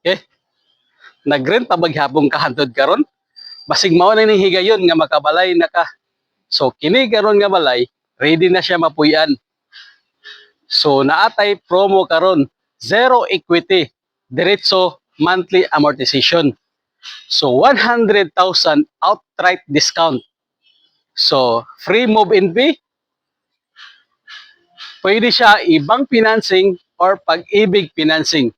Okay? Nagrent pa baghapon kahantod karon. Basig mao na ning higayon nga makabalay na ka. So kini karon nga balay, ready na siya mapuy-an. So naatay promo karon, zero equity, diretso monthly amortization. So 100,000 outright discount. So free move-in fee. Pwede siya ibang financing or pag-ibig financing.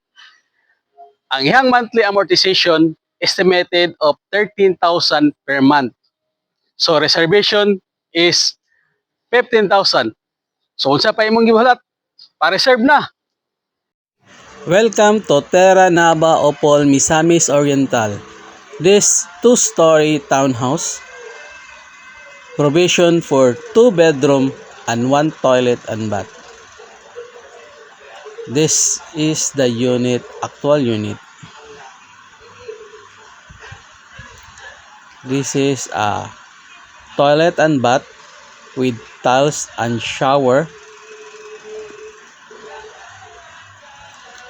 Ang iyang monthly amortization estimated of 13,000 per month. So reservation is 15,000. So unsa pa imong gibuhat? Pa-reserve na. Welcome to Terra Nava Opol Misamis Oriental. This 2-story townhouse, provision for 2 bedroom and 1 toilet and bath. This is the actual unit. This is a toilet and bath with tiles and shower.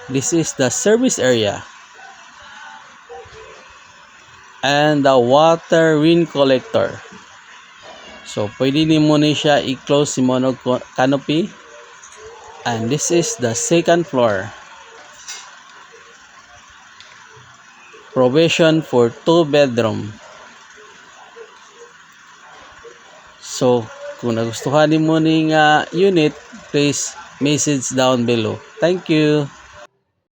This is the service area and the water rain collector. So pwede nimo ni siya i-close si monog canopy. And this is the second floor. Provision for 2 bedroom. So kung nagustuhan nimo ning unit, please message down below. Thank you.